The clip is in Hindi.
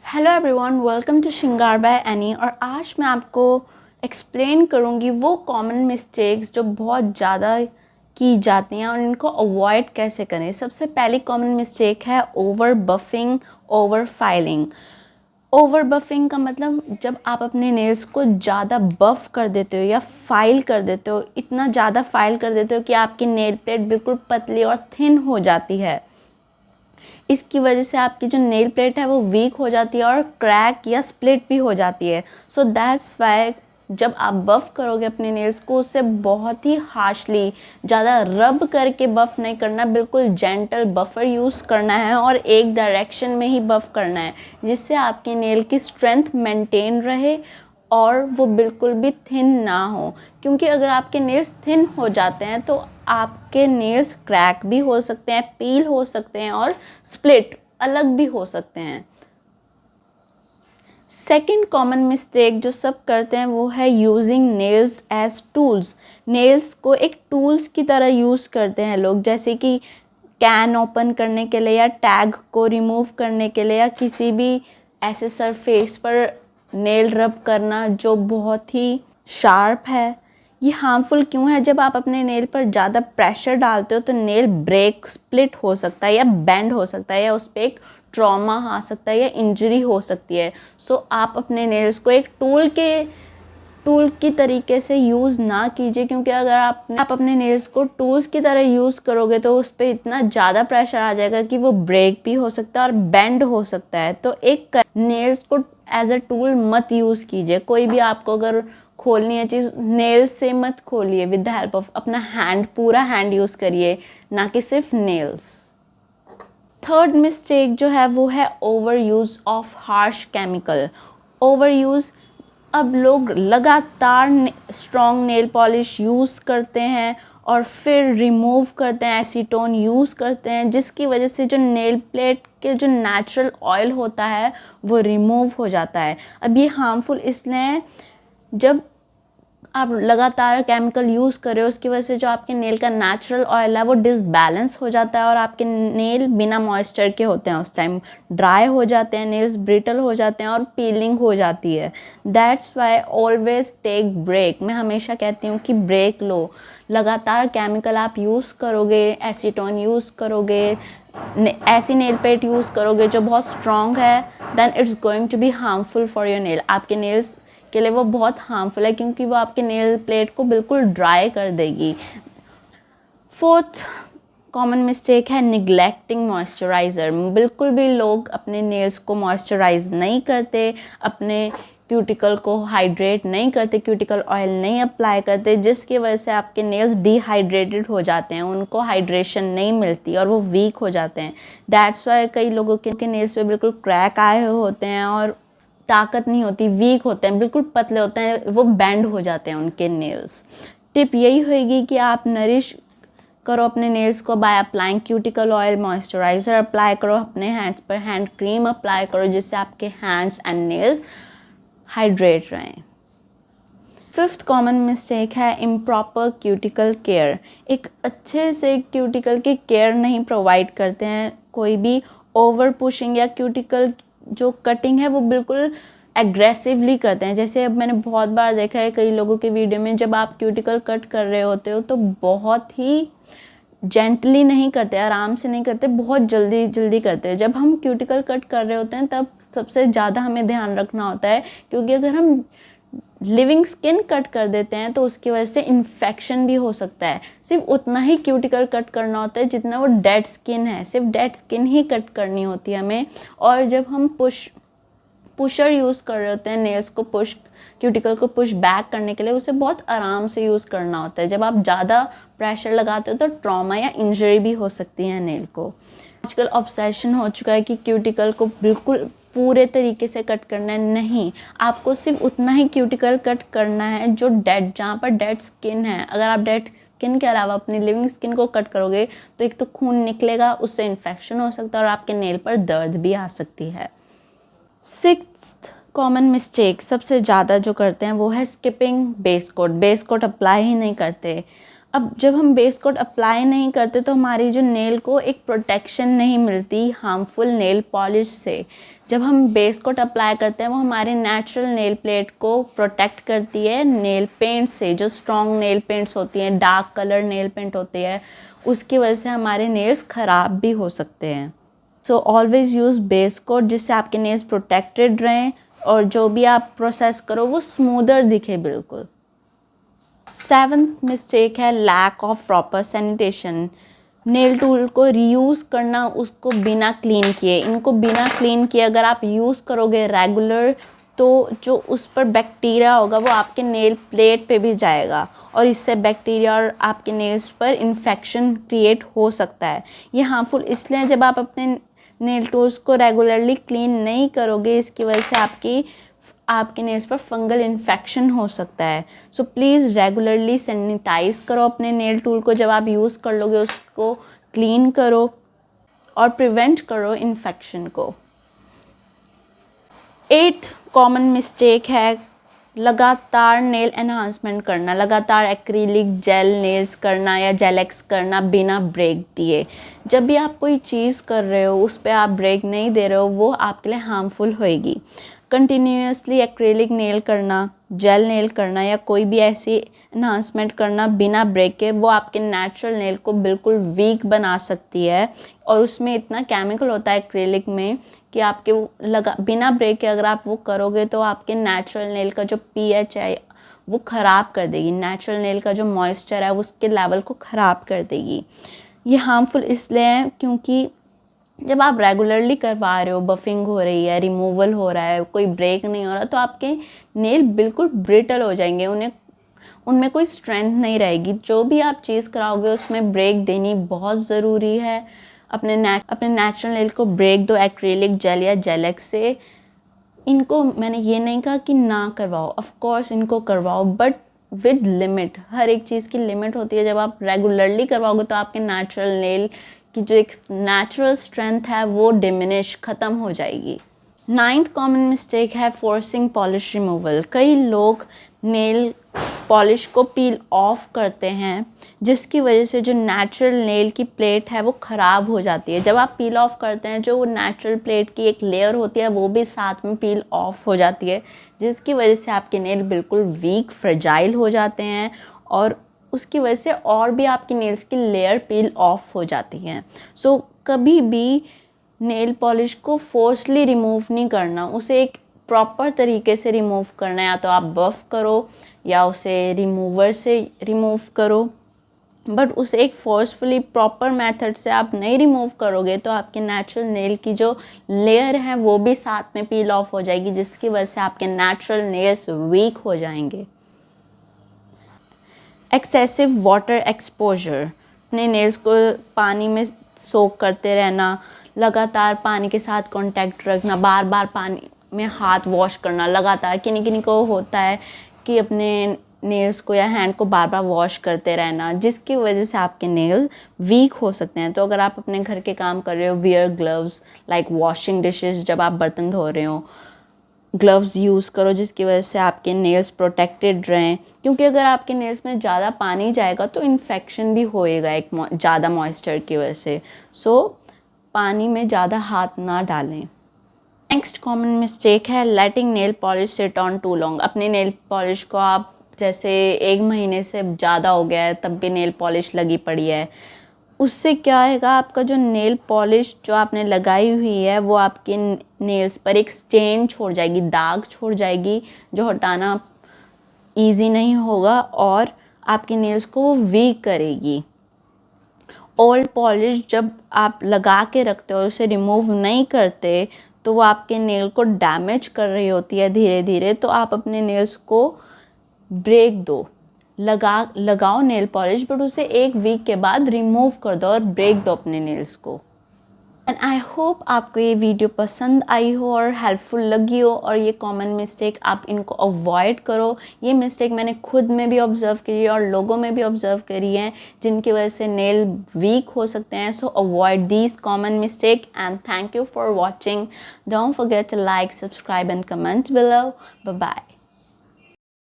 हेलो एवरीवन, वेलकम टू श्रृंगार बाय एनी। और आज मैं आपको एक्सप्लेन करूँगी वो कॉमन मिस्टेक्स जो बहुत ज़्यादा की जाती हैं और इनको अवॉइड कैसे करें। सबसे पहली कॉमन मिस्टेक है over buffing, over filing. Over buffing का मतलब जब आप अपने नेल्स को ज़्यादा बफ कर देते हो या फाइल कर देते हो, इतना ज़्यादा फाइल कर देते हो कि आपकी नेल प्लेट बिल्कुल पतली और थिन हो जाती है। इसकी वजह से आपकी जो नेल प्लेट है वो वीक हो जाती है और क्रैक या स्प्लिट भी हो जाती है। सो दैट्स वाई जब आप बफ़ करोगे अपने नेल्स को, उससे बहुत ही हार्शली, ज़्यादा रब करके बफ़ नहीं करना, बिल्कुल जेंटल बफ़र यूज़ करना है और एक डायरेक्शन में ही बफ़ करना है, जिससे आपकी नेल की स्ट्रेंथ मेंटेन रहे और वो बिल्कुल भी थिन ना हो। क्योंकि अगर आपके नेल्स थिन हो जाते हैं तो आपके नेल्स क्रैक भी हो सकते हैं, पील हो सकते हैं और स्प्लिट अलग भी हो सकते हैं। सेकेंड कॉमन मिस्टेक जो सब करते हैं वो है using nails as tools. Nails को एक टूल्स की तरह यूज़ करते हैं लोग, जैसे कि कैन ओपन करने के लिए या टैग को रिमूव करने के लिए या किसी भी ऐसे सरफेस पर नेल रब करना जो बहुत ही शार्प है। ये हार्मफुल क्यों है? जब आप अपने नेल पर ज़्यादा प्रेशर डालते हो तो नेल ब्रेक, स्प्लिट हो सकता है या बेंड हो सकता है या उस पर एक ट्रॉमा आ सकता है या इंजरी हो सकती है। सो आप अपने नेल्स को एक टूल की तरीके से यूज़ ना कीजिए, क्योंकि अगर आप अपने नेल्स को टूल्स की तरह यूज़ करोगे तो उस पर इतना ज़्यादा प्रेशर आ जाएगा कि वो ब्रेक भी हो सकता है और बेंड हो सकता है। तो एक नेल्स को एज अ टूल मत यूज़ कीजिए। कोई भी आपको अगर खोलनी है चीज़, नेल्स से मत खोलिए, विद द हेल्प ऑफ अपना हैंड, पूरा हैंड यूज़ करिए, ना कि सिर्फ नेल्स। थर्ड मिस्टेक जो है वो है over use of harsh chemical. Over use, अब लोग लगातार स्ट्रॉन्ग नेल पॉलिश यूज़ करते हैं और फिर रिमूव करते हैं, एसीटोन यूज़ करते हैं, जिसकी वजह से जो नेल प्लेट के जो नेचुरल ऑयल होता है वो रिमूव हो जाता है। अब ये हार्मफुल इसलिए है, जब आप लगातार केमिकल यूज़ कर रहे हो उसकी वजह से जो आपके नेल का नेचुरल ऑयल है वो डिसबैलेंस हो जाता है और आपके नेल बिना मॉइस्चर के होते हैं, उस टाइम ड्राई हो जाते हैं, नेल्स ब्रिटल हो जाते हैं और पीलिंग हो जाती है। That's why always take break. मैं हमेशा कहती हूँ कि ब्रेक लो। लगातार केमिकल आप यूज़ करोगे, एसीटोन यूज़ करोगे, ऐसी नेल पेंट यूज़ करोगे जो बहुत स्ट्रॉन्ग है, then it's going to be harmful for your nail. आपके नेल्स के लिए वो बहुत हार्मफुल है, क्योंकि वो आपके नेल प्लेट को बिल्कुल ड्राई कर देगी। फोर्थ कॉमन मिस्टेक है निगलेक्टिंग मॉइस्चराइज़र। बिल्कुल भी लोग अपने नेल्स को मॉइस्चराइज नहीं करते, अपने क्यूटिकल को हाइड्रेट नहीं करते, क्यूटिकल ऑयल नहीं अप्लाई करते, जिसकी वजह से आपके नेल्स डिहाइड्रेटेड हो जाते हैं, उनको हाइड्रेशन नहीं मिलती और वो वीक हो जाते हैं। दैट्स वाई कई लोगों के नेल्स पे बिल्कुल क्रैक आए हुए होते हैं और ताकत नहीं होती, वीक होते हैं, बिल्कुल पतले होते हैं, वो बेंड हो जाते हैं उनके नेल्स। टिप यही होगी कि आप नरिश करो अपने नेल्स को by applying cuticle oil, moisturiser apply करो अपने हैंड्स पर, हैंड क्रीम अप्लाई करो, जिससे आपके हैंड्स एंड नेल्स हाइड्रेट रहें। फिफ्थ कॉमन मिस्टेक है इम्प्रॉपर क्यूटिकल केयर। एक अच्छे से क्यूटिकल की केयर नहीं प्रोवाइड करते हैं कोई भी। ओवर पुशिंग या क्यूटिकल जो कटिंग है वो बिल्कुल एग्रेसिवली करते हैं। जैसे अब मैंने बहुत बार देखा है कई लोगों के वीडियो में, जब आप क्यूटिकल कट कर रहे होते हो तो बहुत ही जेंटली नहीं करते, आराम से नहीं करते, बहुत जल्दी जल्दी करते हैं। जब हम क्यूटिकल कट कर रहे होते हैं तब सबसे ज़्यादा हमें ध्यान रखना होता है, क्योंकि अगर हम लिविंग स्किन कट कर देते हैं तो उसकी वजह से इन्फेक्शन भी हो सकता है। सिर्फ उतना ही क्यूटिकल कट करना होता है जितना वो डेड स्किन है, सिर्फ डेड स्किन ही कट करनी होती है हमें। और जब हम पुशर यूज़ कर रहे होते हैं, नेल्स को क्यूटिकल को पुश बैक करने के लिए, उसे बहुत आराम से यूज़ करना होता है। जब आप ज़्यादा प्रेशर लगाते हो तो ट्रॉमा या इंजरी भी हो सकती है नेल को। आजकल ऑब्सेशन हो चुका है कि क्यूटिकल को बिल्कुल पूरे तरीके से कट करना है, नहीं, आपको सिर्फ उतना ही क्यूटिकल कट करना है जो जहाँ पर डेड स्किन है। अगर आप डेड स्किन के अलावा अपनी लिविंग स्किन को कट करोगे तो एक तो खून निकलेगा, उससे इन्फेक्शन हो सकता है और आपके नेल पर दर्द भी आ सकती है। सिक्स्थ कॉमन मिस्टेक सबसे ज़्यादा जो करते हैं वो है skipping base coat. Base coat apply ही नहीं करते। अब जब हम बेस कोट अप्लाई नहीं करते तो हमारी जो नेल को एक प्रोटेक्शन नहीं मिलती हार्मफुल नेल पॉलिश से। जब हम बेस कोट अप्लाई करते हैं वो हमारे नेचुरल नेल प्लेट को प्रोटेक्ट करती है नेल पेंट से। जो स्ट्रॉन्ग नेल पेंट्स होती हैं, डार्क कलर नेल पेंट होती है, उसकी वजह से हमारे नेल्स ख़राब भी हो सकते हैं। So always use base coat जिससे आपके नेल्स प्रोटेक्टेड रहें और जो भी आप प्रोसेस करो वो स्मूदर दिखे बिल्कुल। 7th मिस्टेक है lack of proper sanitation. Nail tool को रीयूज़ करना उसको बिना क्लीन किए। इनको बिना क्लीन किए अगर आप यूज़ करोगे रेगुलर तो जो उस पर बैक्टीरिया होगा वो आपके नेल प्लेट पे भी जाएगा और इससे बैक्टीरिया और आपके नेल्स पर इन्फेक्शन क्रिएट हो सकता है। ये हार्मफुल इसलिए जब आप अपने नेल टूल्स को रेगुलरली क्लीन नहीं करोगे, इसकी वजह से आपके नेल्स पर फंगल इन्फेक्शन हो सकता है। सो प्लीज़ रेगुलरली सैनिटाइज़ करो अपने नेल टूल को। जब आप यूज़ कर लोगे उसको क्लीन करो और प्रिवेंट करो इन्फेक्शन को। 8th कॉमन मिस्टेक है लगातार नेल एनहांसमेंट करना, लगातार एक्रिलिक जेल नेल्स करना या जेलेक्स करना बिना ब्रेक दिए। जब भी आप कोई चीज़ कर रहे हो उस पर आप ब्रेक नहीं दे रहे हो, वो आपके लिए हार्मफुल होएगी। कंटिन्यूसली एक्रेलिक नेल करना, जेल नेल करना या कोई भी ऐसी एनहांसमेंट करना बिना ब्रेक के, वो आपके नेचुरल नेल को बिल्कुल वीक बना सकती है और उसमें इतना केमिकल होता है एक्रेलिक में कि आपके बिना ब्रेक के अगर आप वो करोगे तो आपके नेचुरल नेल का जो pH है वो ख़राब कर देगी। नेचुरल नेल का जो मॉइस्चर है उसके लेवल को ख़राब कर देगी। ये हार्मफुल इसलिए है क्योंकि जब आप रेगुलरली करवा रहे हो, बफिंग हो रही है, रिमूवल हो रहा है, कोई ब्रेक नहीं हो रहा, तो आपके नेल बिल्कुल ब्रिटल हो जाएंगे, उनमें कोई स्ट्रेंथ नहीं रहेगी। जो भी आप चीज़ कराओगे उसमें ब्रेक देनी बहुत ज़रूरी है। अपने नेचुरल नेल को ब्रेक दो एक्रेलिक जेल या जेलेक्स से। इनको मैंने ये नहीं कहा कि ना करवाओ, ऑफ कोर्स इनको करवाओ बट विद लिमिट। हर एक चीज़ की लिमिट होती है। जब आप रेगुलरली करवाओगे तो आपके नेचुरल नेल की जो एक नेचुरल स्ट्रेंथ है वो डिमिनिश ख़त्म हो जाएगी। 9th कॉमन मिस्टेक है फोर्सिंग पॉलिश रिमूवल। कई लोग नेल पॉलिश को पील ऑफ करते हैं जिसकी वजह से जो नेचुरल नेल की प्लेट है वो ख़राब हो जाती है। जब आप पील ऑफ करते हैं जो वो नेचुरल प्लेट की एक लेयर होती है वो भी साथ में पील ऑफ हो जाती है, जिसकी वजह से आपके नेल बिल्कुल वीक फ्रेजाइल हो जाते हैं और उसकी वजह से और भी आपकी नेल्स की लेयर पील ऑफ हो जाती हैं। सो कभी भी नेल पॉलिश को फोर्सली रिमूव नहीं करना, उसे एक प्रॉपर तरीके से रिमूव करना है। या तो आप बफ करो या उसे रिमूवर से रिमूव करो, बट उसे एक फोर्सफुली प्रॉपर मेथड से आप नहीं रिमूव करोगे तो आपके नेचुरल नेल की जो लेयर है वो भी साथ में पील ऑफ हो जाएगी, जिसकी वजह से आपके नेचुरल नेल्स वीक हो जाएंगे। एक्सेसिव वाटर एक्सपोजर, अपने नेल्स को पानी में सोक करते रहना, लगातार पानी के साथ कांटेक्ट रखना, बार बार पानी में हाथ वॉश करना लगातार। किन्हीं को होता है कि अपने नेल्स को या हैंड को बार बार वॉश करते रहना, जिसकी वजह से आपके नेल वीक हो सकते हैं। तो अगर आप अपने घर के काम कर रहे हो, wear gloves like washing dishes, जब आप बर्तन धो रहे हो ग्लव्स यूज़ करो जिसकी वजह से आपके नेल्स प्रोटेक्टेड रहें। क्योंकि अगर आपके नेल्स में ज़्यादा पानी जाएगा तो इन्फेक्शन भी होएगा एक ज़्यादा मॉइस्चर की वजह से। सो पानी में ज़्यादा हाथ ना डालें। नेक्स्ट कॉमन मिस्टेक है letting nail polish sit on too long. अपने नेल पॉलिश को आप जैसे 1 महीने से ज़्यादा हो गया है तब भी नेल पॉलिश लगी पड़ी है, उससे क्या आएगा, आपका जो नेल पॉलिश जो आपने लगाई हुई है वो आपके नेल्स पर एक स्टेन छोड़ जाएगी, दाग छोड़ जाएगी, जो हटाना इजी नहीं होगा और आपके नेल्स को वीक करेगी। ओल्ड पॉलिश जब आप लगा के रखते हो, उसे रिमूव नहीं करते, तो वो आपके नेल को डैमेज कर रही होती है धीरे धीरे। तो आप अपने नेल्स को ब्रेक दो, लगाओ नेल पॉलिश, बट उसे 1 वीक के बाद रिमूव कर दो और ब्रेक दो अपने नेल्स को। एंड आई होप आपको ये वीडियो पसंद आई हो और हेल्पफुल लगी हो और ये कॉमन मिस्टेक आप इनको अवॉइड करो। ये मिस्टेक मैंने खुद में भी ऑब्जर्व करी है और लोगों में भी ऑब्जर्व करी है जिनकी वजह से नेल वीक हो सकते हैं। So avoid these common mistake and thank you for watching. Don't forget to like, subscribe and comment below. Bye bye.